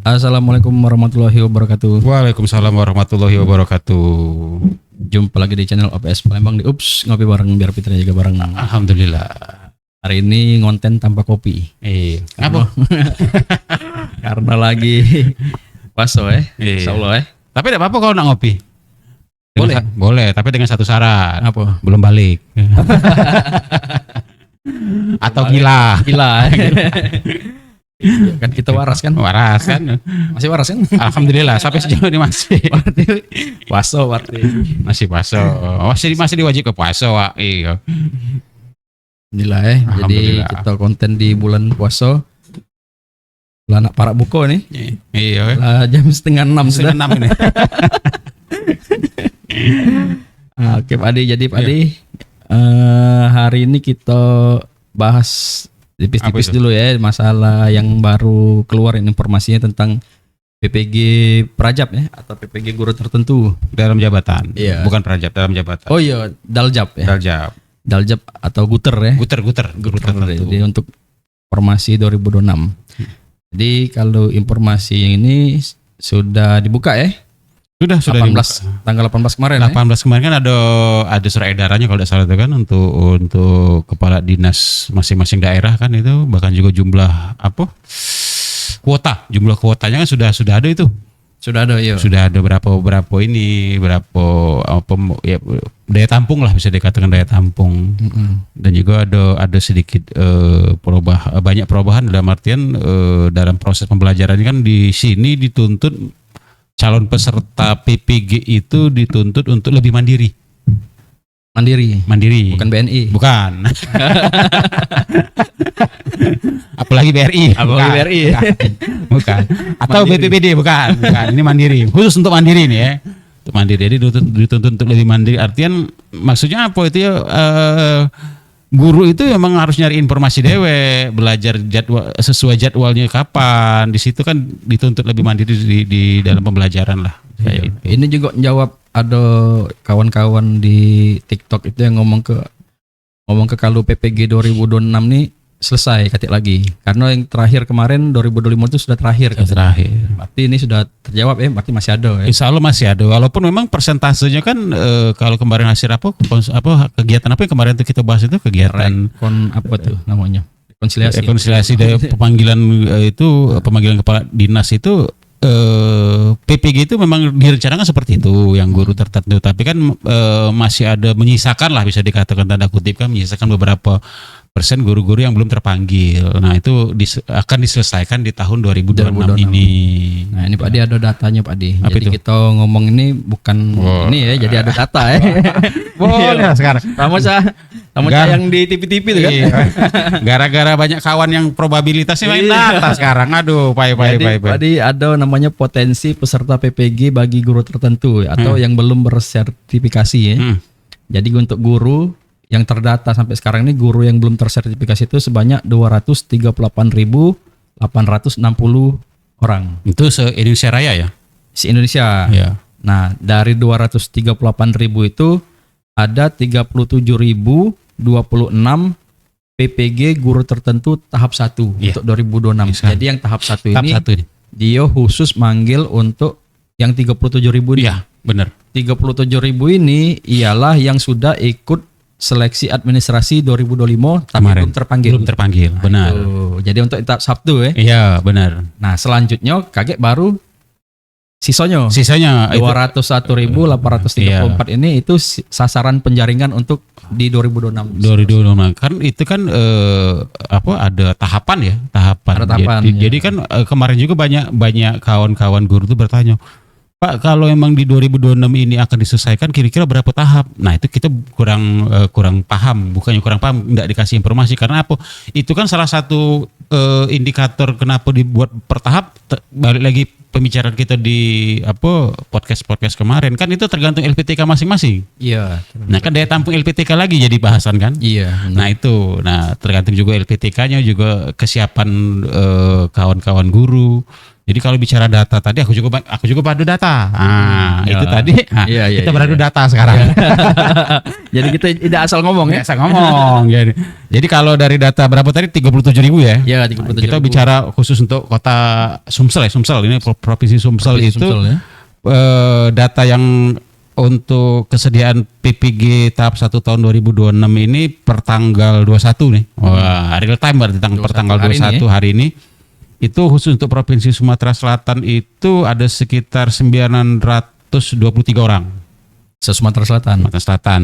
Assalamualaikum warahmatullahi wabarakatuh. Waalaikumsalam warahmatullahi wabarakatuh. Jumpa lagi di channel OPS Palembang di Ups Ngopi Bareng biar Fitri juga bareng. Alhamdulillah. Hari ini ngonten tanpa kopi. Kenapa? Karena lagi puasa Insya Allah Tapi tidak apa-apa kalau nak ngopi. Boleh. Boleh, tapi dengan satu syarat. Apa? Belum balik. Atau gila. Kan kita waras kan? Waras kan? Masih waras kan? Alhamdulillah sampai sejauh ini masih. Puasa berarti. Masih puasa. Masih diwajib ke puasa, Wak. Iya. Alhamdulillah Jadi Alhamdulillah. kita konten di bulan puasa. Lah anak para buko nih. Iya. Lah jam 5:30 sudah. 6 ini. Oke Pak Adi, jadi Pak Adi hari ini kita bahas tipis-tipis Apa itu? dulu ya masalah yang baru keluar informasinya tentang PPG Prajab ya atau PPG guru tertentu. Dalam jabatan. Iya. Bukan prajab, dalam jabatan. Oh iya, Daljab ya. Daljab. Daljab atau Guter ya. Guter. Guru tertentu. Jadi untuk informasi 2026. Jadi kalau informasi yang ini sudah dibuka ya. Sudah 18 dibuka. tanggal 18 kemarin 18 kemarin kan ada surat edarannya kalau tidak salah itu kan untuk kepala dinas masing-masing daerah kan itu, bahkan juga jumlah jumlah kuotanya kan sudah ada itu. Sudah ada ya. Sudah ada berapa daya tampung lah, bisa dikatakan daya tampung. Dan juga ada sedikit banyak perubahan dalam artian dalam proses pembelajaran kan di sini dituntut calon peserta PPG itu dituntut untuk lebih mandiri. Mandiri. Bukan BNI. Bukan. Apalagi BRI. Apalagi BRI. Bukan. Atau Mandiri. BPBD bukan. Ini mandiri. Khusus untuk mandiri nih ya. Untuk mandiri. Jadi dituntut untuk lebih mandiri. Artian maksudnya apa itu ya? Guru itu memang harus nyari informasi dewe, belajar jadwal sesuai jadwalnya kapan. Di situ kan dituntut lebih mandiri di dalam pembelajaran lah. Kayak itu. Ini juga jawab ada kawan-kawan di TikTok itu yang ngomong ke kalau PPG 2026 nih selesai katik lagi. Karena yang terakhir kemarin 2025 itu sudah terakhir. Terakhir. Berarti ini sudah terjawab ya, berarti masih ada ya. Insya Allah masih ada. Walaupun memang persentasenya kan kalau kemarin hasil kegiatan apa yang kemarin itu kita bahas itu kegiatan Apa tuh namanya? Rekonsiliasi dari pemanggilan kepala dinas itu PPG itu memang direncanakan seperti itu yang guru tertentu, tapi kan masih ada menyisakan lah, bisa dikatakan tanda kutip kan, menyisakan beberapa persen guru-guru yang belum terpanggil. Nah itu akan diselesaikan di tahun 2026 ini. Nah ini Pak Adi ada datanya Pak Adi. Apa Jadi itu? kita ngomong ini bukan ini ya, jadi ada data ya. Boleh sekarang. Sama yang di TV-TV itu kan. Iya. Gara-gara banyak kawan yang probabilitasnya main data sekarang. Aduh, Jadi Pak Adi ada namanya potensi peserta PPG bagi guru tertentu atau yang belum bersertifikasi ya. Jadi untuk guru yang terdata sampai sekarang ini, guru yang belum tersertifikasi itu sebanyak 238.860 orang. Itu se-Indonesia Raya ya? Se-Indonesia. Iya. Nah, dari 238.000 itu ada 37.026 PPG guru tertentu tahap 1 untuk 2026. Bisa. Jadi yang tahap 1 Tahap ini 1 ini. dia khusus manggil untuk yang 37.000 ini. Iya, benar. 37.000 ini ialah yang sudah ikut seleksi administrasi 2025 tapi Kemarin. belum terpanggil. Belum terpanggil, benar. Itu. Jadi untuk tahap Sabtu ya. Iya, benar. Nah, selanjutnya kaget baru sisanya Sisanya 201.834 ini itu sasaran penjaringan untuk di 2026. 2026 kan itu kan ada tahapan ya, Ada tahapan, Jadi kan kemarin juga banyak kawan-kawan guru tuh bertanya, Pak, kalau emang di 2026 ini akan diselesaikan kira-kira berapa tahap? Nah itu kita kurang paham, bukannya kurang paham, nggak dikasih informasi. Karena apa? Itu kan salah satu indikator kenapa dibuat per tahap. Balik lagi pembicaraan kita di podcast kemarin, kan itu tergantung LPTK masing-masing. Iya. Nah kan daya tampung LPTK lagi jadi bahasan kan? Iya. Nah itu, tergantung juga LPTK-nya, juga kesiapan kawan-kawan guru. Jadi kalau bicara data tadi aku juga beradu data. Ya. Itu tadi. Kita beradu data sekarang. Jadi kita tidak asal ngomong ya. Biasa ngomong. Jadi kalau dari data berapa tadi 37.000 ya? Ya, 37.000. Kita bicara khusus untuk kota Sumsel ya, Sumsel ini provinsi Sumsel itu Sumsel, ya. Data yang untuk kesediaan PPG tahap 1 tahun 2026 ini per tanggal 21 nih. Wah, real time berarti per tanggal 21 hari ini. Itu khusus untuk Provinsi Sumatera Selatan itu ada sekitar 923 orang. Sumatera Selatan. Sumatera Selatan.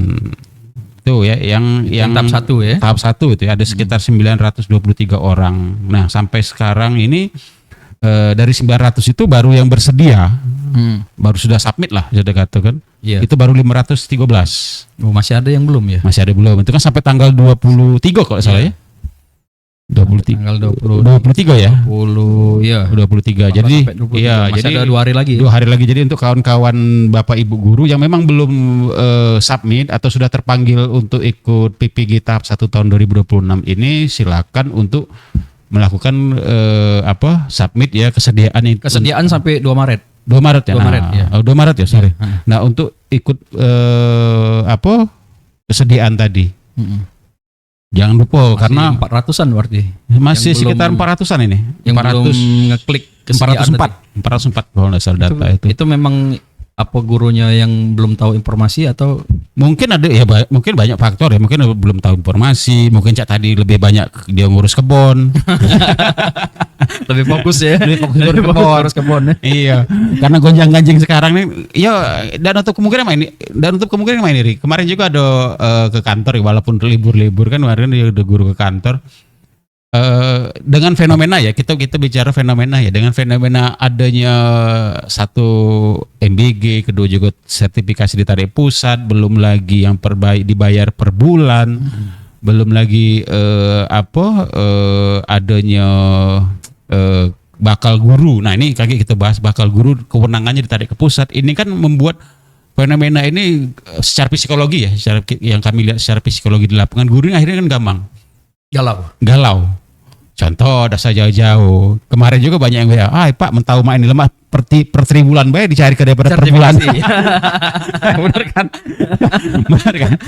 Itu ya yang tahap 1 ya. Tahap 1 itu ya ada sekitar 923 orang. Nah, sampai sekarang ini dari 900 itu baru yang bersedia. Baru sudah submit lah sudah katakan. Iya. Itu baru 513. Oh, masih ada yang belum ya? Masih ada belum. Itu kan sampai tanggal 23 kalau salah ya. 23 tanggal 23 ya. 20 ya. 23. Jadi iya, masih jadi ada 2 hari lagi. 2 hari lagi. Jadi untuk kawan-kawan Bapak Ibu guru yang memang belum submit atau sudah terpanggil untuk ikut PPG tahap 1 tahun 2026 ini silakan untuk melakukan submit ya kesediaan itu. Kesediaan sampai 2 Maret. 2 Maret ya. 2 Maret ya. 2 Maret ya, sorry. Nah, untuk ikut kesediaan tadi. Jangan lupa Masih karena 400-an berarti. masih Yang sekitar 400-an ini. Yang belum ngeklik kesediaan 404 kalau nggak salah data itu. Itu memang apa gurunya yang belum tahu informasi atau Mungkin ada ya mungkin banyak faktor ya, mungkin belum tahu informasi, mungkin Cak tadi lebih banyak dia ngurus kebon. lebih fokus ya. Lebih fokus ngurus kebon ya. Iya, karena gonjang-ganjing sekarang nih, ya dan untuk kemungkinan main iri. Kemarin juga ada ke kantor ya, walaupun libur-libur kan kemarin dia udah guru ke kantor. Dengan fenomena ya kita bicara fenomena ya, dengan fenomena adanya satu MBG, kedua juga sertifikasi ditarik pusat, belum lagi yang dibayar per bulan, belum lagi adanya bakal guru. Nah ini kaki kita bahas bakal guru, kewenangannya ditarik ke pusat. Ini kan membuat fenomena ini secara psikologi ya, yang kami lihat secara psikologi di lapangan, guru ini akhirnya kan galau. Contoh dasar jauh-jauh. Kemarin juga banyak yang bilang, Pak mentau mak ini lemah per tribulan bayar dicari ke daripada per bulan. Benar kan? Benar kan?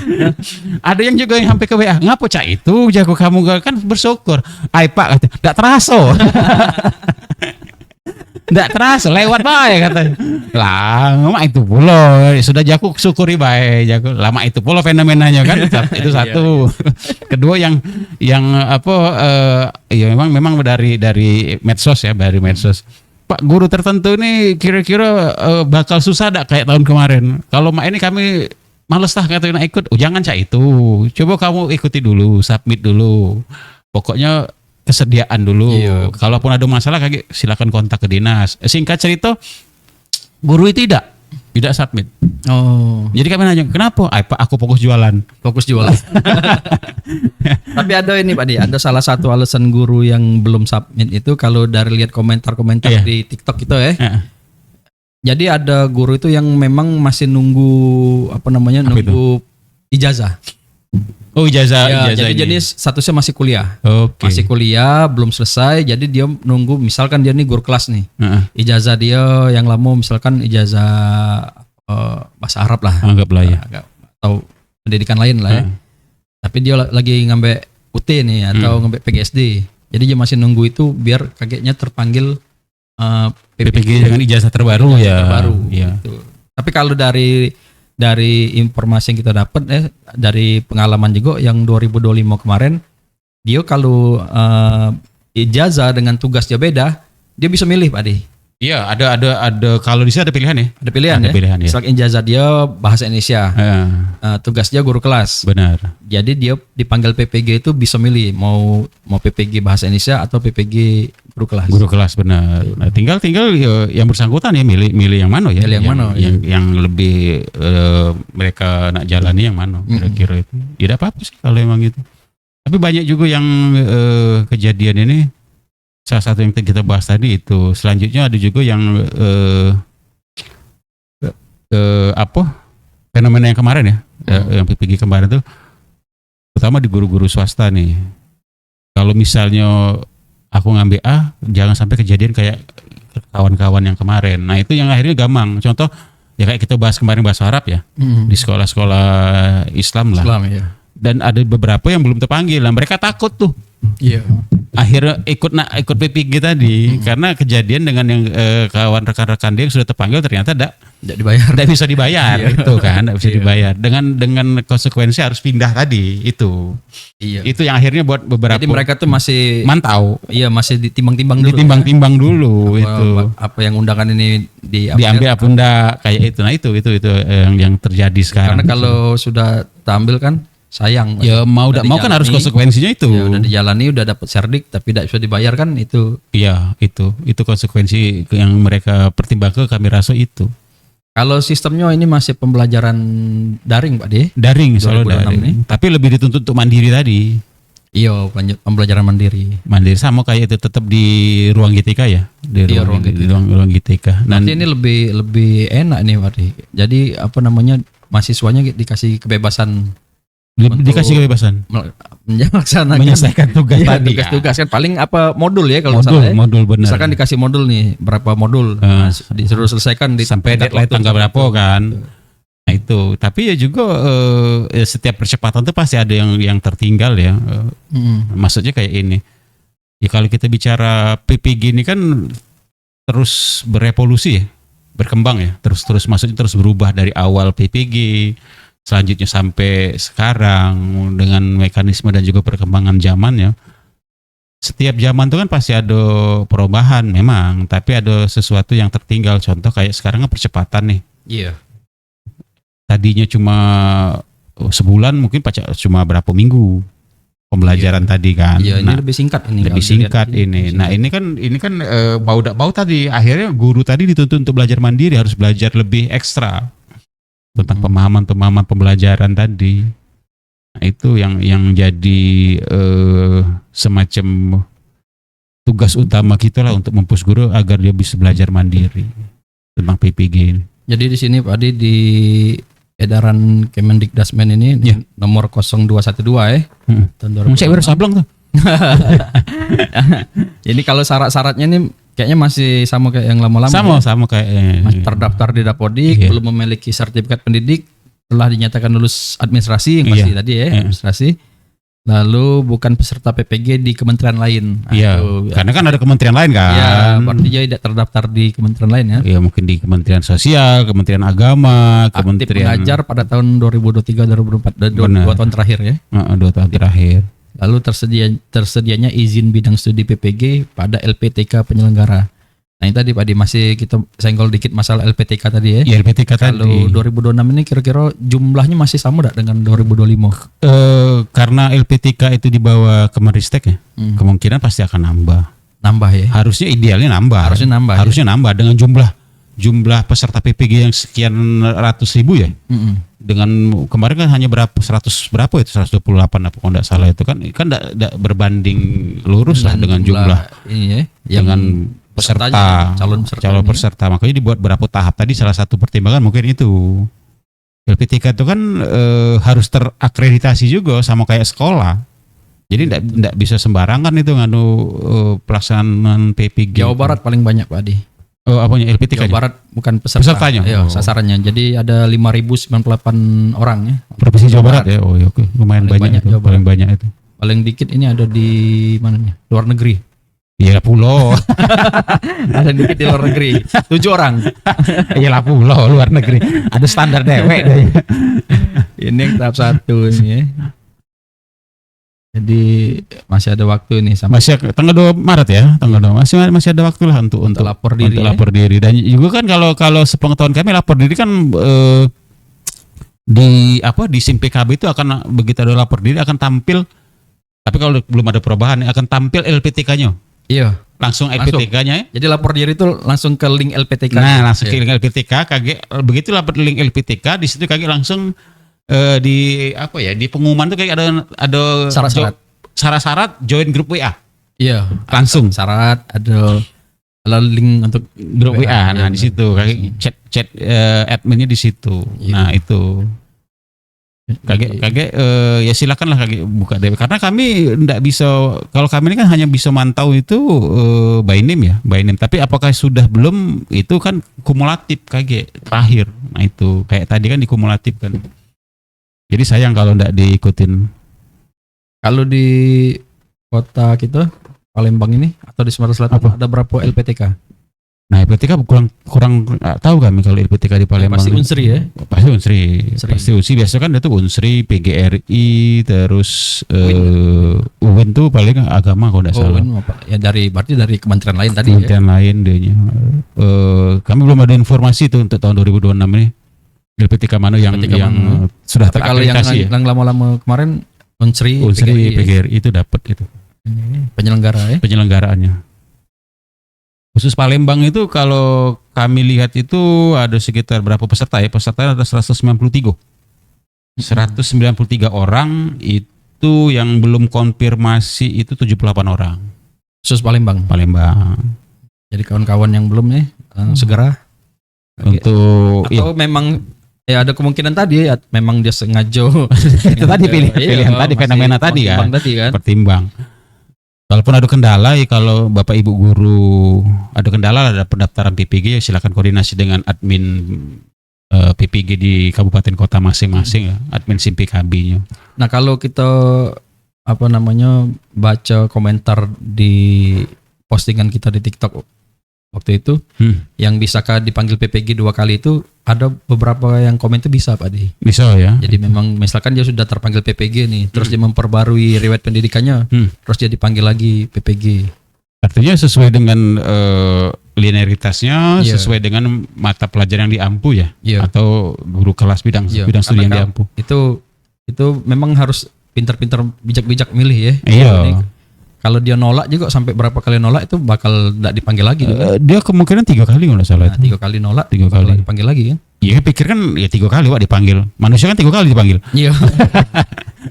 Ada yang juga yang sampai ke WA, ngapa Cak itu jago kamu kan bersyukur. Pak enggak terasa. Enggak terasa lewat baik katanya. Lama itu pula sudah jago syukuri baik jago. Lama itu pula fenomenanya kan itu satu. Kedua yang ya memang dari medsos ya, dari medsos. Pak guru tertentu ini kira-kira bakal susah enggak kayak tahun kemarin. Kalau mak ini kami males katanya ikut. Jangan Cak itu. Coba kamu ikuti dulu, submit dulu. Pokoknya kesediaan dulu. Iya. Kalaupun ada masalah silakan kontak ke dinas. Singkat cerita, guru itu tidak submit. Oh. Jadi kami nanya, kenapa? Pak aku fokus jualan. Tapi ada ini Pak Di, ada salah satu alasan guru yang belum submit itu kalau dari lihat komentar-komentar di TikTok itu ya. Jadi ada guru itu yang memang masih nunggu nunggu ijazah. Oh ijazah. Jadi statusnya masih kuliah. Okay. Masih kuliah, belum selesai. Jadi dia nunggu, misalkan dia nih guru kelas nih. Ijazah dia yang lama misalkan ijazah bahasa Arab lah. Anggaplah ya. Atau pendidikan lain lah ya. Tapi dia lagi ngambil UT nih atau ngambil PGSD. Jadi dia masih nunggu itu biar kakeknya terpanggil PPG dengan ijazah terbaru ya. Gitu. Tapi kalau dari informasi yang kita dapat dari pengalaman juga yang 2025 kemarin, dia kalau ijazah dengan tugas dia beda, dia bisa milih Pak Adi. Iya, ada kalau di sini ada pilihan ya. Ada pilihan ya. Misalkan ijazah dia bahasa Indonesia. Tugas dia guru kelas. Benar. Jadi dia dipanggil PPG itu bisa milih mau PPG bahasa Indonesia atau PPG guru kelas. Guru kelas benar. Nah, tinggal yang bersangkutan ya milih yang mana ya. Yang lebih mereka nak jalani yang mana kira-kira itu. Ya tidak apa-apa sih kalau emang itu. Tapi banyak juga yang kejadian ini. Salah satu yang kita bahas tadi itu. Selanjutnya ada juga yang fenomena yang kemarin ya, yang PPG kemarin tuh, terutama di guru-guru swasta nih. Kalau misalnya aku ngambil A, jangan sampai kejadian kayak kawan-kawan yang kemarin. Nah itu yang akhirnya gampang. Contoh ya kayak kita bahas kemarin bahasa Arab ya di sekolah-sekolah Islam lah. Islam ya. Dan ada beberapa yang belum terpanggil. Nah, mereka takut tuh. Iya. Akhirnya ikut PPG tadi karena kejadian dengan yang kawan rekan-rekan dia yang sudah terpanggil ternyata Tidak dibayar. tidak bisa dibayar itu kan, tidak bisa dibayar. Dengan konsekuensi harus pindah tadi itu. Iya. Itu yang akhirnya buat beberapa Jadi mereka tuh masih mantau. Iya, masih ditimbang-timbang dulu. Ditimbang-timbang dulu itu. Apa yang undangan ini Diambil apa enggak kayak itu. Nah, itu yang terjadi sekarang. Karena kalau sudah tampil kan sayang. Ya mau tidak mau kan harus konsekuensinya itu. Ya udah dijalani, udah dapat serdik tapi tidak bisa dibayar kan itu. Iya, itu konsekuensi yang mereka pertimbangkan, kami rasa itu. Kalau sistemnya ini masih pembelajaran daring Pak De? Daring, selalu 2026 daring. nih. Tapi lebih dituntut untuk mandiri tadi. Iya, pembelajaran mandiri. Mandiri sama kayak itu tetap di ruang GTK ya, di Iya, ruang ruang GTK. Nanti ini lebih enak nih Pak De. Jadi apa namanya, mahasiswanya dikasih kebebasan dikasih kebebasan melaksanakan menyelesaikan tugas tadi. tugas-tugas kan paling apa modul ya kalau salah ya. Modul benar. Misalkan dikasih modul nih berapa modul, disuruh selesaikan sampai deadline tanggal berapa kan. Nah itu, tapi ya juga setiap percepatan tuh pasti ada yang tertinggal ya. Maksudnya kayak ini. Ya kalau kita bicara PPG ini kan terus berevolusi ya, berkembang ya, terus maksudnya terus berubah dari awal PPG selanjutnya sampai sekarang dengan mekanisme dan juga perkembangan zaman ya. Setiap zaman tuh kan pasti ada perubahan memang, tapi ada sesuatu yang tertinggal. Contoh kayak sekarang kan percepatan nih. Iya. Tadinya cuma sebulan, mungkin cuma berapa minggu pembelajaran tadi kan. Iya, ini lebih singkat ini. Lebih singkat ini. Nah, ini kan mau tidak mau tadi akhirnya guru tadi dituntut untuk belajar mandiri, harus belajar lebih ekstra tentang pemahaman pembelajaran tadi. Nah, itu yang jadi semacam tugas utama kita lah untuk mempush guru agar dia bisa belajar mandiri tentang PPG ini. Jadi di sini Pak Adi di edaran Kemendikdasmen ini nomor 0212 ya. Tahun 2000. Saya baru sablong tuh. Ini kalau syarat-syaratnya ini kayaknya masih sama kayak yang lama-lama. Sama kayak masih terdaftar di Dapodik, belum memiliki sertifikat pendidik, telah dinyatakan lulus administrasi yang pasti tadi ya, administrasi. Lalu bukan peserta PPG di kementerian lain. Iya. Karena kan ada kementerian lain kan. Iya, berarti dia tidak terdaftar di kementerian lain ya. Iya, mungkin di Kementerian Sosial, Kementerian Agama, Aktif Kementerian mengajar pada tahun 2023 2024 2 tahun terakhir ya. 2 tahun terakhir. Lalu tersedianya izin bidang studi PPG pada LPTK penyelenggara. Nah ini tadi Pak Di masih kita senggol dikit masalah LPTK tadi ya. Iya, LPTK Kalau tadi. 2026 ini kira-kira jumlahnya masih sama tidak dengan 2025? Karena LPTK itu dibawa Kemenristek ya, kemungkinan pasti akan nambah. Nambah ya. Harusnya idealnya nambah. Harusnya nambah dengan jumlah peserta PPG yang sekian ratus ribu ya. Dengan kemarin kan hanya berapa 100 berapa itu 128 apa kalau tidak salah itu kan tidak berbanding lurus lah dengan jumlah ini ya, dengan peserta calon peserta. Makanya dibuat berapa tahap tadi, salah satu pertimbangan mungkin itu. LPTK itu kan harus terakreditasi juga sama kayak sekolah. Jadi tidak bisa sembarangan itu nganu pelaksanaan PPG. Jawa Barat paling banyak Pak Adi. Oh, apanya LPTK? Jawa Barat bukan pesertanya. Iya, sasarannya. Jadi ada 5.098 orang ya. Provinsi Jawa Barat ya. Oh, oke. Lumayan banyak itu. Paling banyak itu. Paling dikit ini ada di mananya? Luar negeri. Iya pulau. Ada dikit di luar negeri. 7 orang. Iya pulau luar negeri. Ada standar dewek deh. Ini yang tahap 1 ini ya. Jadi masih ada waktu nih sampai masih tanggal 2 Maret ya, tanggal 2 masih ada waktu lah untuk lapor diri. Untuk lapor diri. Dan juga kan kalau sepengetahuan kami lapor diri kan di SIM PKB itu akan begitu ada lapor diri akan tampil, tapi kalau belum ada perubahan akan tampil LPTK-nya. Iya. Langsung LPTK-nya ya. Jadi lapor diri itu langsung ke link LPTK. Nah, langsung ke link LPTK, begitu lapor link LPTK di situ langsung di pengumuman tuh kayak ada syarat join grup WA. Iya, langsung syarat ada link untuk grup WA. Nah, di situ kayak chat adminnya di situ. Iya. Nah, itu. Kaget ya silakanlah kaget buka DP karena kami enggak bisa, kalau kami ini kan hanya bisa mantau itu by name, tapi apakah sudah belum itu kan kumulatif kaget terakhir. Nah itu kayak tadi kan dikumulatif kan. Jadi sayang kalau enggak diikutin. Kalau di kota kita Palembang ini atau di Sumatera Selatan ada berapa LPTK? Nah LPTK kurang tahu kami kalau LPTK di Palembang. Pasti Unsri ya? Pasti Unsri. Biasa kan itu Unsri, PGRI, terus UIN tuh paling agama kalau tidak salah. Ya berarti dari kementerian lain tadi. Kementerian lain dehnya. Kami belum ada informasi itu untuk tahun 2026 ini. LPTK mana yang sudah terakreditasi. Yang lama-lama kemarin Unsri, PGRI itu dapat gitu. Penyelenggara ya? Penyelenggaraannya. Khusus Palembang itu kalau kami lihat itu ada sekitar berapa peserta ya? Peserta ada 193. 193 orang itu yang belum konfirmasi itu 78 orang. Khusus Palembang. Jadi kawan-kawan yang belum ya segera untuk atau memang ya ada kemungkinan tadi ya memang dia sengaja itu tadi pilihan tadi fenomena tadi kan. Pertimbang. Kalaupun ada kendala ya kalau Bapak Ibu guru ada kendala ada pendaftaran PPG ya silakan koordinasi dengan admin PPG di kabupaten kota masing-masing ya, admin SIMPKB-nya. Nah, kalau kita baca komentar di postingan kita di TikTok waktu itu yang bisakah dipanggil PPG 2 kali itu ada beberapa yang komen itu bisa Pak Di. Bisa ya. Jadi memang misalkan dia sudah terpanggil PPG nih, terus dia memperbarui riwayat pendidikannya, terus dia dipanggil lagi PPG. Artinya sesuai dengan linearitasnya, sesuai dengan mata pelajaran yang diampu ya, atau guru kelas bidang studi yang diampu. Itu memang harus pintar-pintar bijak-bijak milih ya. Iya. Kalau dia nolak juga sampai berapa kali nolak itu bakal tidak dipanggil lagi. Dia kemungkinan 3 kali kalau salah. 3 kali nolak, 3 kali dipanggil lagi kan? Iya, pikir kan ya 3 kali Pak dipanggil. Manusia kan 3 kali dipanggil. Iya.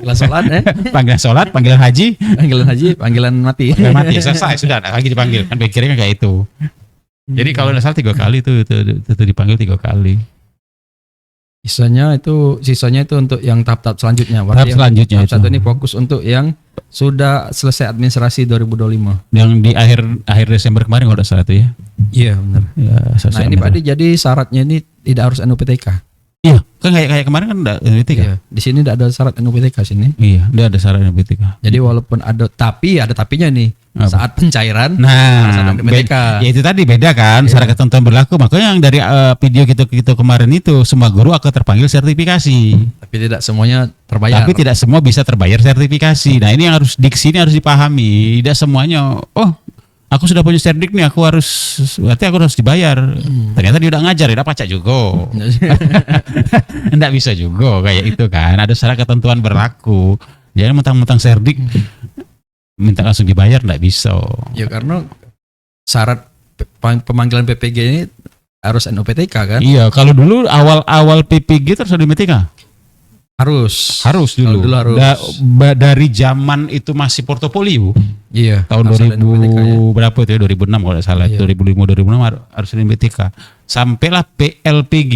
Panggilan sholat Panggilan sholat, panggilan haji, panggilan mati. Panggilan mati selesai sudah ada lagi dipanggil. Kan pikirnya kayak itu. Jadi kalau tidak salah 3 kali itu dipanggil 3 kali. Sisanya itu untuk yang tahap-tahap selanjutnya. Tahap selanjutnya tahap satu ini fokus untuk yang sudah selesai administrasi 2025. Yang di akhir Desember kemarin kalau tidak salah itu ya. Iya benar. Ya, nah ini Pak Di, jadi syaratnya ini tidak harus NUPTK. Iya, kan kayak kemarin kan enggak NUPTK. Iya, di sini tidak ada syarat NUPTK sini. Iya, tidak ada syarat NUPTK. Jadi walaupun ada tapinya nih. Apa? Saat pencairan ya itu tadi beda kan syarat ketentuan berlaku, makanya yang dari video kita kemarin itu semua guru akan terpanggil sertifikasi, tapi tidak semuanya terbayar, tapi tidak semua bisa terbayar sertifikasi. Nah ini yang harus diksi ini harus dipahami, tidak semuanya aku sudah punya serdik nih berarti aku harus dibayar. Ternyata dia udah ngajar, dia pacak juga. Enggak bisa juga kayak itu kan, ada syarat ketentuan berlaku. Jangan mentang-mentang serdik minta langsung dibayar, enggak bisa. Ya karena syarat pemanggilan PPG ini harus NUPTK kan? Iya, kalau dulu awal PPG terus ada NUPTK. Harus dulu. Dari zaman itu masih portofolio. Iya. Tahun 2000 berapa itu ya? 2006 kalau enggak salah. Iya. 2005 2006 harus ada NUPTK. Sampailah PLPG.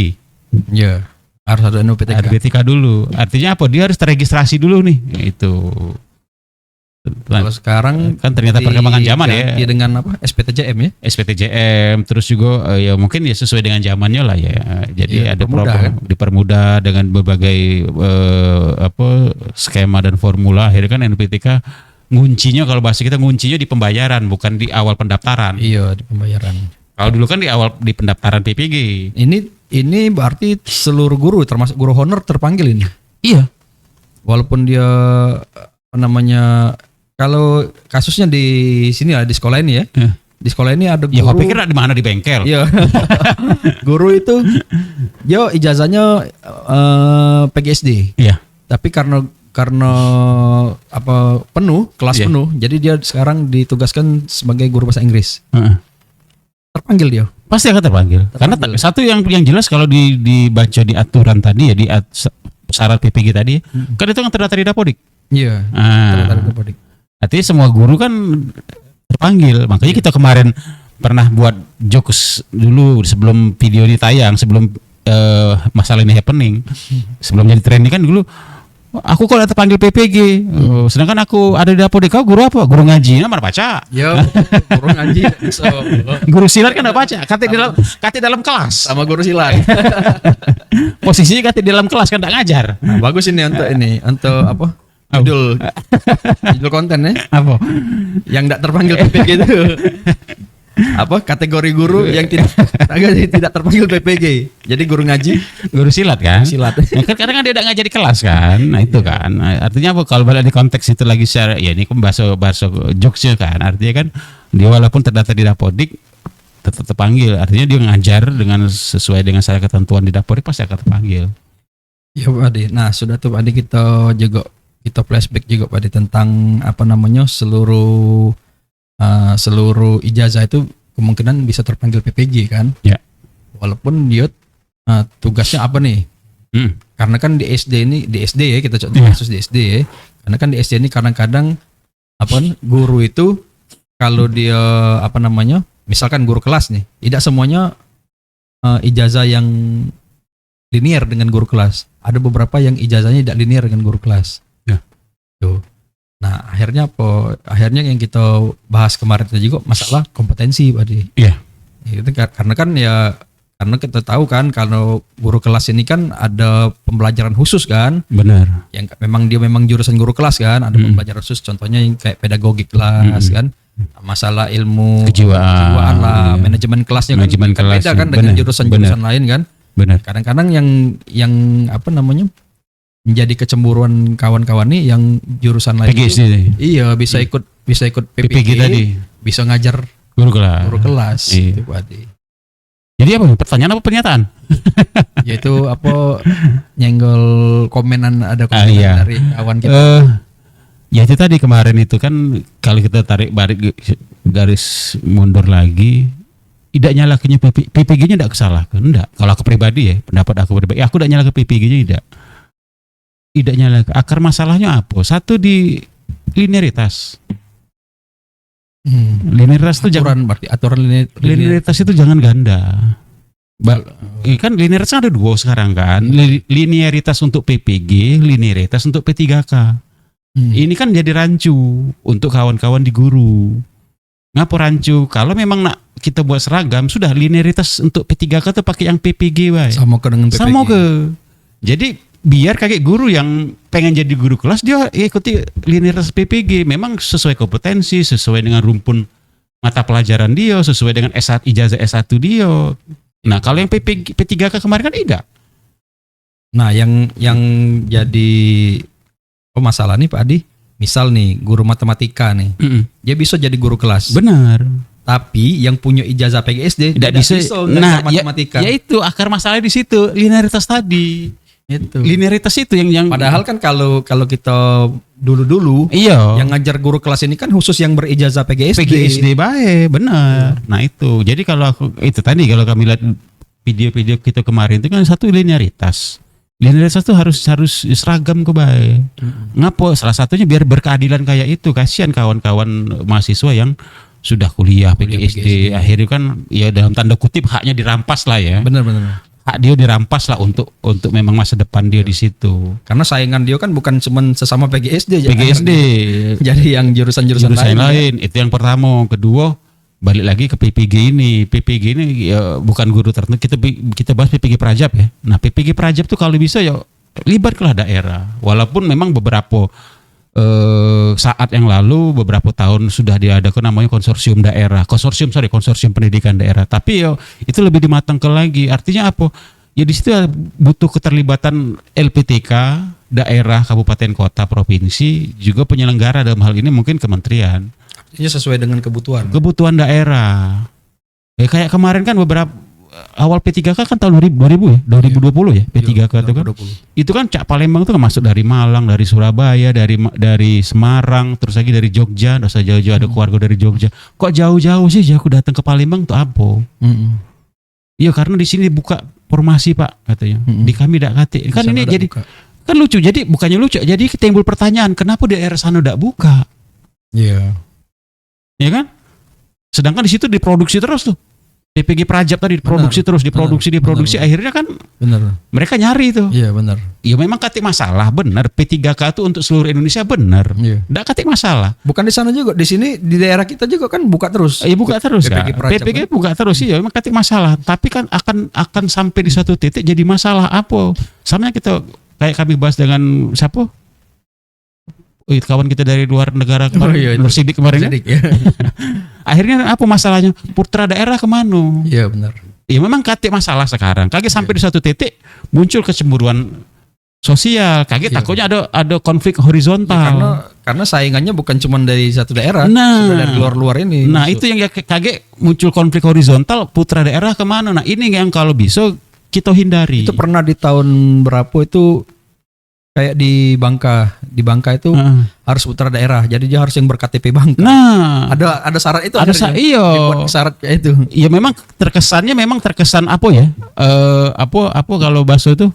Iya. Harus ada NUPTK. NUPTK dulu. Artinya apa? Dia harus terregistrasi dulu nih. Itu. Kalau sekarang kan ternyata perkembangan zaman ya. Dengan apa? SPTJM ya? SPTJM terus juga ya mungkin ya sesuai dengan zamannya lah ya. Jadi ada program dipermudah dengan berbagai skema dan formula. Akhirnya kan NUPTK nguncinya, kalau bahasa kita nguncinya di pembayaran, bukan di awal pendaftaran. Iya, di pembayaran. Kalau dulu kan di awal di pendaftaran PPG. Ini berarti seluruh guru termasuk guru honor terpanggil ini. Iya. Walaupun dia kalau kasusnya di sini lah di sekolah ini ya. Di sekolah ini ada guru. Ya, pikir di mana, di bengkel. Iya. Guru itu ijazahnya PGSD. Iya. Tapi karena penuh, kelas penuh, jadi dia sekarang ditugaskan sebagai guru bahasa Inggris. Terpanggil dia. Pasti akan terpanggil. Karena satu yang jelas kalau dibaca di aturan tadi ya, di syarat PPG tadi, kan itu kan terdaftar di Dapodik. Iya. Terdaftar di Dapodik. Artinya semua guru kan terpanggil. Makanya kita kemarin pernah buat jokes dulu sebelum video ini tayang, sebelum masalah ini happening, sebelum jadi trending kan dulu Aku kok udah terpanggil PPG. Sedangkan aku ada di Dapodik. Kau guru apa? Guru ngaji. Nah, mana baca? Ya, guru ngaji. So, Guru silat kan udah baca. Kate dalam kelas. sama guru silat. Posisinya kate di dalam kelas kan enggak ngajar. Nah, bagus untuk apa? Judul konten ya. Apa? Yang tidak terpanggil PPG itu. Apa kategori guru yang tidak terpanggil PPG. Jadi guru ngaji, Guru silat kan? silat. Ya kan kadang kan dia enggak ngajar di kelas kan. Nah itu kan. Nah, artinya apa kalau balik di konteks itu lagi secara ya ini kan bahasa jokesnya kan. Artinya kan dia walaupun terdata di Dapodik tetap terpanggil. Artinya dia ngajar dengan sesuai dengan syarat ketentuan di Dapodik pasti akan terpanggil. Ya Pak Adi. Nah sudah tuh Pak Adi kita flashback juga Pak Adi tentang apa namanya seluruh ijazah itu kemungkinan bisa terpanggil PPG kan? Ya. Walaupun dia tugasnya apa nih? Karena kan di SD ya kita contoh kasus di SD ya. Karena kan di SD ini kadang-kadang guru itu kalau dia apa namanya? Misalkan guru kelas nih, tidak semuanya ijazah yang linear dengan guru kelas. Ada beberapa yang ijazahnya tidak linear dengan guru kelas. Ya. Tuh. Nah, akhirnya yang kita bahas kemarin itu juga masalah kompetensi, Pak Adi. Iya. Itu karena kita tahu kan kalau guru kelas ini kan ada pembelajaran khusus kan, Benar. yang memang jurusan guru kelas kan, ada pembelajaran khusus contohnya yang kayak pedagogik kelas kan. Masalah ilmu kejiwaan lah, manajemen kelasnya Manajemen kan kelas, beda kan dengan benar, jurusan-jurusan lain kan. Benar. Kadang-kadang yang apa namanya menjadi kecemburuan kawan-kawan nih yang jurusan lain PGSD. iya bisa ikut PPG PPG tadi. bisa ngajar Guru kelas. guru kelas Iya. itu Pak Adi. Jadi apa? Pertanyaan apa pernyataan? Yaitu apa nyenggol komenan Iya. dari kawan kita. Ya itu tadi kemarin itu kan kalau kita tarik balik garis mundur lagi, tidak nyalakannya PPG-nya tidak kesalahkan, enggak. Kalau aku pribadi ya, pendapat aku pribadi, aku tidak nyalakan PPG-nya tidak nyalakan. Akar masalahnya apa? Satu di linearitas. Linearitas itu jangan Berarti aturan linearitas itu jangan ganda. Kan linearitas ada dua sekarang kan. Linearitas untuk PPG, linearitas untuk P3K. Ini kan jadi rancu untuk kawan-kawan di guru. Ngapa rancu? Kalau memang nak kita buat seragam, sudah linearitas untuk P3K tuh pakai yang PPG wae. sama ke dengan PPG. Sama ke. Jadi biar kakek guru yang pengen jadi guru kelas dia ikuti linearitas PPG. Memang sesuai kompetensi, sesuai dengan rumpun mata pelajaran dia, sesuai dengan S1 ijazah S1 dia. Nah, kalau yang P3K kemarin kan tidak. Nah, yang jadi masalah nih Pak Adi, misal nih guru matematika nih, dia bisa jadi guru kelas. Benar. Tapi yang punya ijazah PGSD Tidak bisa ngajar matematika. Ya itu akar masalahnya di situ, linearitas tadi. Itu. Linearitas itu yang Padahal kan kalau kita dulu iya. yang ngajar guru kelas ini kan khusus yang berijazah PGSD. PGSD baik, benar. Nah itu, jadi kalau aku itu tadi kalau kami lihat video-video kita kemarin itu kan satu linearitas. Linearitas itu harus seragam ke baik. Ngapo? Salah satunya biar berkeadilan kayak itu. Kasihan kawan-kawan mahasiswa yang sudah kuliah PGSD, akhirnya kan ya dalam tanda kutip haknya dirampas lah ya. Benar. Hak dia dirampas lah untuk memang masa depan dia di situ. Karena saingan dia kan bukan cuma sesama PGSD. PGSD. Jadi yang jurusan-jurusan lain. Itu yang pertama. Kedua, balik lagi ke PPG ini. PPG ini ya bukan guru tertentu. Kita bahas PPG Prajab ya. Nah, PPG Prajab tuh kalau bisa ya libatkanlah daerah. Walaupun memang beberapa saat yang lalu beberapa tahun sudah diadakan namanya konsorsium pendidikan daerah, tapi ya itu lebih dimatangkan lagi. Artinya apa ya, di situ butuh keterlibatan LPTK daerah, kabupaten, kota, provinsi, juga penyelenggara dalam hal ini mungkin kementerian. Ini sesuai dengan kebutuhan Daerah kayak kemarin kan beberapa awal P3K kan tahun 2020 ya P3K itu kan. Itu kan Cak Palembang itu kan masuk dari Malang, dari Surabaya, dari Semarang, terus lagi dari Jogja, terus jauh-jauh ada keluarga dari Jogja. Kok jauh-jauh sih aku datang ke Palembang tuh apa? Iya karena di sini buka formasi Pak katanya. Di kami tidak kate. Kan ini jadi buka. Kan lucu. Jadi bukannya lucu, jadi timbul pertanyaan kenapa daerah sana tidak buka? Iya. Ya kan? Sedangkan di situ diproduksi terus tuh. PPG Prajab tadi diproduksi terus, diproduksi, akhirnya kan Benar. mereka nyari itu. Iya benar. Ya memang katik masalah, benar. P3K itu untuk seluruh Indonesia benar. Iya. Nggak katik masalah. Bukan di sana juga, di sini di daerah kita juga kan buka terus. Iya buka terus PPG kan. Prajab PPG kan? buka terus iya, memang katik masalah. Tapi kan akan sampai di suatu titik jadi masalah apa? Sama kita kayak kami bahas dengan siapa? Kawan kita dari luar negara kemarin, iya, itu. Nur Sidik kemarin kan? Sidik, ya. Akhirnya apa masalahnya? Putra daerah kemana? Iya benar. Ya memang katik masalah sekarang. Kaget sampai di suatu titik muncul kecemburuan sosial. Kaget Iya. takutnya ada konflik horizontal. Karena saingannya bukan cuma dari satu daerah, Nah. sudah dari luar-luar ini. Nah masuk. itu yang kaget muncul konflik horizontal. Putra daerah kemana? Nah ini yang kalau bisa kita hindari. Itu pernah di tahun berapa itu kayak di Bangka itu Heeh. harus putra daerah. Jadi dia harus yang ber-KTP Bangka. Nah Ada syarat itu. ada akhirnya. iya. Dibuat syaratnya itu. Ya memang terkesan apa ya? Apa kalau bahasa itu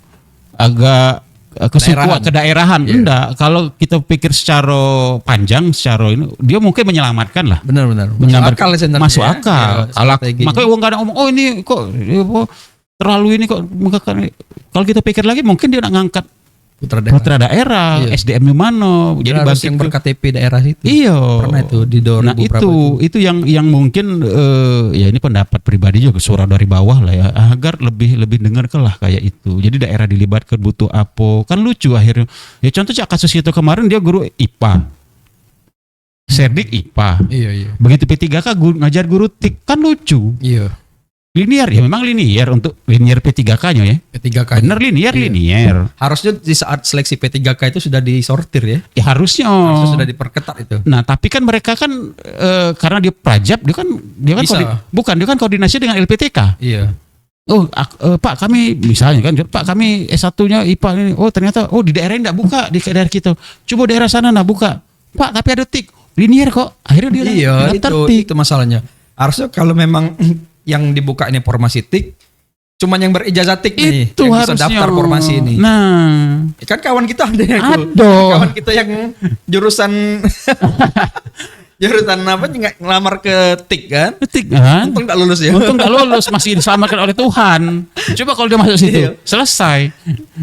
agak kesukuan kedaerahan. Iya. Enggak, kalau kita pikir secara panjang, secara ini dia mungkin menyelamatkan lah. Benar-benar. Menyelamatkan, sebenarnya, masuk ya. akal. Ya, Kalau strateginya. makanya orang kadang ngomong, oh ini kok terlalu ini kok. Kalau kita pikir lagi mungkin dia nak ngangkat putra daerah, Iya. SDM di mana. Jadi Jadi harus bangkit yang ke- ber-KTP daerah itu. Iya. Pernah itu di 2000 Nah berapa itu yang mungkin ya ini pendapat pribadi juga suara dari bawah lah ya, agar lebih dengar ke lah kayak itu. Jadi daerah dilibatkan butuh apa, kan lucu akhirnya. Ya contoh cak kasus itu kemarin dia guru IPA, Serdik IPA, Iya. begitu P3K ngajar guru TIK, kan lucu. Iya. Linear ya, memang linear untuk linear P3K-nya ya. P3K. Bener linear. Harusnya di saat seleksi P3K itu sudah disortir ya. Ya harusnya. Harusnya sudah diperketat itu. Nah, tapi kan mereka kan karena dia Prajab, dia kan Bisa. dia kan koordinasi dengan LPTK. Iya. Oh, Pak kami misalnya kan, Pak kami S1-nya IPA ini. Oh, ternyata di daerah ini enggak buka di daerah kita. Coba daerah sana enggak buka. Pak, tapi ada TIK. Linear kok. Akhirnya dia Iya, daftar TIK. itu masalahnya. Harusnya kalau memang yang dibuka ini formasi TIK, cuman yang berijazah TIK nih Itu yang harusnya. bisa daftar formasi ini. Nah, Kan kawan kita ada yang itu. Ada. Kawan kita yang jurusan jurusan apa ngelamar ke TIK kan? TIK kan. Untung enggak lulus ya. Untung enggak lulus, masih diselamatkan oleh Tuhan. Coba kalau dia masuk situ, Iya. selesai.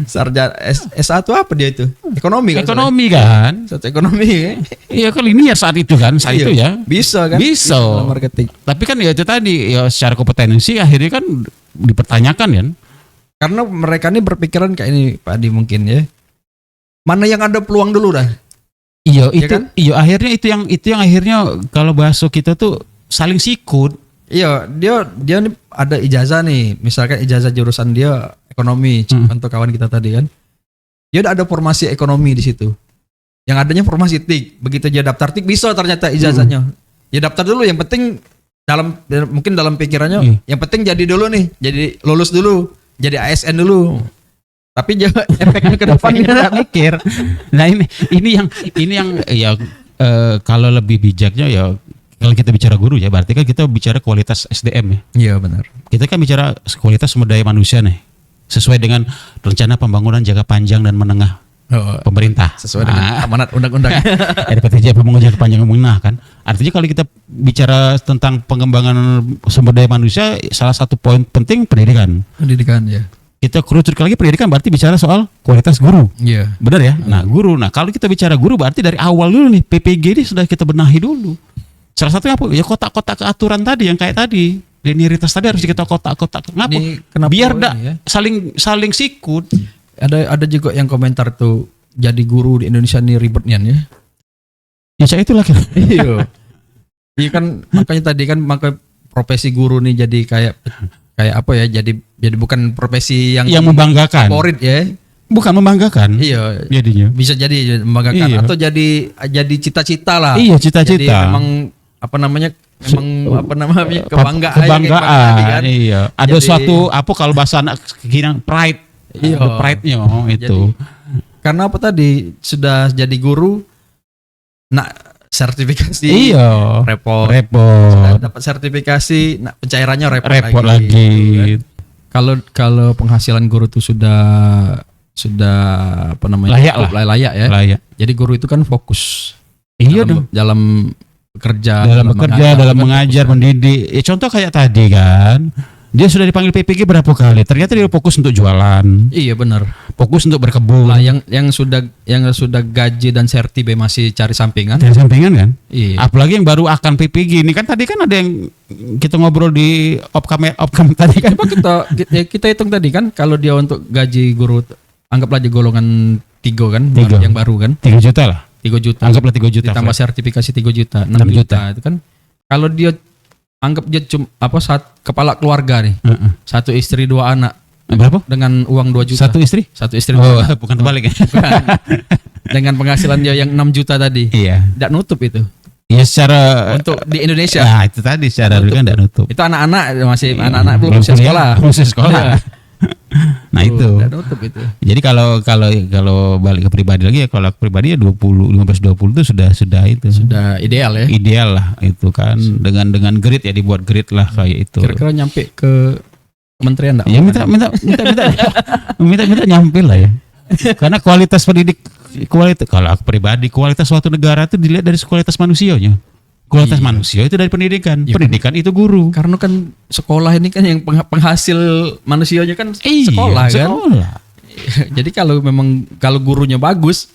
Sarjana S1 apa dia itu? Ekonomi kan? Ekonomi kan. Satu ekonomi ya. Iya kan linear saat itu kan, saat Iya. itu ya. Bisa kan? Bisa. Ngelamar ke TIK. Tapi kan ya itu tadi ya secara kompetensi akhirnya kan dipertanyakan kan. Karena mereka ini berpikiran kayak ini Pak Adi mungkin ya. Mana yang ada peluang dulu dah. Iya Ya itu, kan? iya akhirnya itu yang akhirnya kalau bahasa kita tuh saling sikut. Iya, dia nih ada ijazah nih. Misalkan ijazah jurusan dia ekonomi, contoh kawan kita tadi kan. Dia udah ada formasi ekonomi di situ. Yang adanya formasi TIK. Begitu dia daftar TIK bisa ternyata ijazahnya. Ya daftar dulu, yang penting mungkin dalam pikirannya yang penting jadi dulu nih, jadi lulus dulu, jadi ASN dulu. Tapi efeknya ke depannya Nggak mikir. Nah ini yang ya kalau lebih bijaknya ya kalau kita bicara guru ya berarti kan kita bicara kualitas SDM ya. Iya benar. Kita kan bicara kualitas sumber daya manusia nih sesuai dengan rencana pembangunan jangka panjang dan menengah pemerintah. Sesuai dengan amanat undang-undang. RPTJ pembangunan jangka panjang dan menengah kan. Artinya kalau kita bicara tentang pengembangan sumber daya manusia salah satu poin penting pendidikan. Pendidikan ya. Kita kerucut lagi pendidikan berarti bicara soal kualitas guru. Iya. Benar ya? Nah, guru. Nah, kalau kita bicara guru berarti dari awal dulu nih PPG ini sudah kita benahi dulu. Salah satunya apa? Ya kotak-kotak keaturan tadi yang kayak tadi. Linearitas tadi harus kita kotak-kotak. Kenapa? Kenapa Biar ini dak ya? saling sikut. Ada juga yang komentar tuh jadi guru di Indonesia nih ribetnya ya. Ya saya itulah kira. Iya. Iya kan makanya tadi kan maka profesi guru nih jadi kayak apa ya? Jadi bukan profesi yang membanggakan. favorit ya. Bukan membanggakan. Iya. Jadinya. Bisa jadi membanggakan Iya. atau jadi cita-cita lah. Iya, Jadi cita-cita. memang kebanggaan. Kebanggaan. Kan? Iya. Ada Jadi- suatu apa kalau bahasa anak kira pride. Iya. Ada pride-nya itu. Karena apa tadi sudah jadi guru, nak sertifikasi, Iya. repot. Repot. Dapat sertifikasi, nah pencairannya Repot lagi. gitu kan. Kalau penghasilan guru itu sudah apa namanya Layak lah. layak ya. Layak. Jadi guru itu kan fokus Iya dalam bekerja, dalam bekerja, dalam mengajar, mendidik. Contoh kayak tadi kan, dia sudah dipanggil PPG berapa kali? Ternyata dia fokus untuk jualan, Iya benar. fokus untuk berkebun. Lah yang sudah gaji dan sertibe masih cari sampingan. Dari sampingan kan? Iya. Apalagi yang baru akan PPG ini kan tadi kan ada yang kita ngobrol di opcam tadi kan. Coba kita hitung tadi kan, kalau dia untuk gaji guru anggaplah aja golongan 3 kan, Tiga. yang baru kan, 3 juta lah. 3 juta. Anggaplah 3 juta. Ditambah sertifikasi 3 juta, 6 6 juta. Itu kan kalau dia anggap dia kepala keluarga nih. Satu istri 2 anak. Berapa? Dengan uang 2 juta. Satu istri? Satu istri. Oh, 2 anak. bukan terbalik ya. Bukan. Dengan penghasilan dia yang 6 juta tadi. Iya. Tidak nutup itu. Ya secara Untuk di Indonesia. Nah, itu tadi secara real kan enggak nutup. Itu anak-anak masih anak-anak belum usia kuliah, sekolah. belum usia sekolah. Nah, itu. Tidak nutup itu. Jadi kalau balik ke pribadi lagi ya, kalau aku pribadi ya 15-20 itu sudah itu. Sudah ideal ya. Ideal lah itu kan, dengan grid ya, dibuat grid lah kayak itu. Kira-kira nyampe ke kementerian enggak? Ya minta nyampe lah ya. Karena kualitas kalau aku pribadi, kualitas suatu negara itu dilihat dari kualitas manusianya. Kualitas Iya. manusia itu dari pendidikan. Iya. Pendidikan itu guru. Karena kan sekolah ini kan yang penghasil manusianya kan sekolah kan. Sekolah. Jadi kalau gurunya bagus,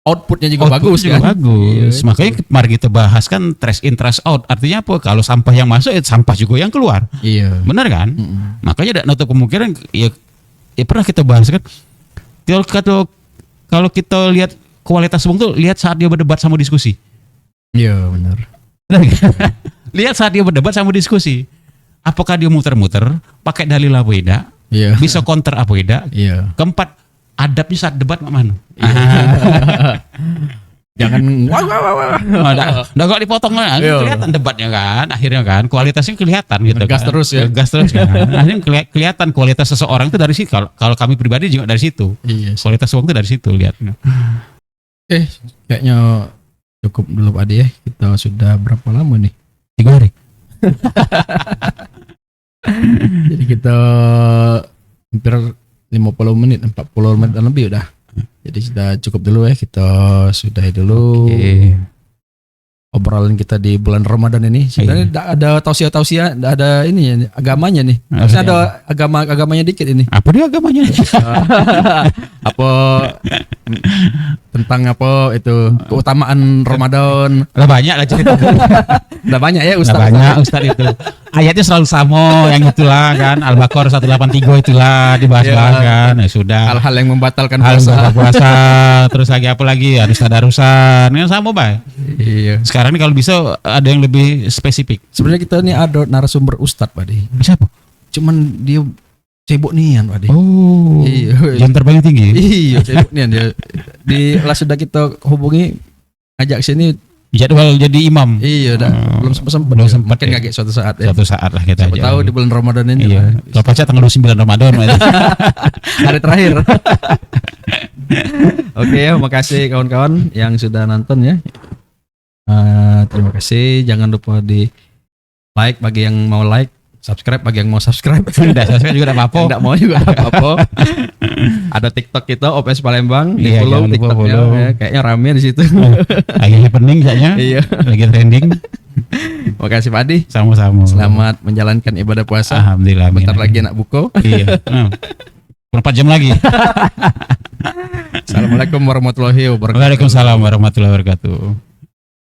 outputnya juga Output bagus juga kan. bagus. Iya, Makanya mari kita bahas kan trash in trash out. Artinya apa? Kalau sampah yang masuk, sampah juga yang keluar. Iya. Benar kan? Mm-mm. Makanya tidak nutup kemungkinan ya pernah kita bahas kan. Kalau kita lihat kualitas uang tuh lihat saat dia berdebat sama diskusi. Iya benar. Lihat saat dia berdebat sama diskusi. Apakah dia muter-muter, pakai dalil apa tidak, Iya. bisa counter apa tidak. Iya. Keempat, adabnya saat debat mana? Jangan wah. Udah kok dipotong lah, Iya. kelihatan debatnya kan, akhirnya kan kualitasnya kelihatan gitu. Ngegas kan. terus ya. Ngegas terus kan. Akhirnya kelihatan kualitas seseorang itu dari situ. Kalau kami pribadi juga dari situ. Iya. Kualitas uang itu dari situ lihat. Kayaknya cukup dulu Pak Adi ya. Kita sudah berapa lama nih? 3 hari. Jadi kita hampir 50 menit, 40 menit dan lebih udah. Jadi sudah cukup dulu ya, kita sudahi dulu obrolan kita di bulan Ramadan ini. Sebenarnya tidak ada tausiah-tausiah, tidak ada ini ya, agamanya nih. Harusnya ada agamanya dikit ini. Apa dia agamanya? Apa tentang apa itu keutamaan Ramadan. Lah banyak lah cerita. Udah banyak ya Lah Ustaz. banyak Ustaz itu. Ayatnya selalu sama yang itulah kan. Al-Baqarah 183 itulah dibahas-bahas kan. Ya sudah. Hal-hal yang membatalkan Hal puasa. puasa. Terus lagi apa lagi? Harus tadarusan. Yang sama baik. Iya. Sekarang ini kalau bisa ada yang lebih spesifik. Sebenarnya kita ini ada narasumber Ustadz Pak Adi. Siapa? Cuman dia sibuk nian Pak Adi. Oh. Iya. Jam terbangnya tinggi. Iya, sibuk nian dia. Lah sudah kita hubungi ngajak sini. Jadwal jadi imam. Iya, belum sempat. Belum sempat Mungkin ya. ngajak suatu saat ya. Suatu saat lah kita Siapa aja. tahu di bulan Ramadan ini. Iya. Kalau pacar tanggal 29 Ramadan. Hari terakhir. Oke ya, makasih kawan-kawan yang sudah nonton ya. Terima kasih. Jangan lupa di like bagi yang mau like, subscribe bagi yang mau subscribe. Sudah subscribe juga enggak apa-apa. Enggak mau juga enggak apa-apa. Ada TikTok kita OPS Palembang, di Iya, follow jangan lupa TikToknya follow. ya, kayaknya rame di situ. Lagi happening kayaknya. Iya. Lagi trending. Makasih Pak Adi. Sama-sama. Selamat menjalankan ibadah puasa. Alhamdulillah. amin, Bentar amin. lagi nak buka. Iya. Kurang 4 jam lagi. Assalamualaikum warahmatullahi wabarakatuh. Waalaikumsalam warahmatullahi wabarakatuh.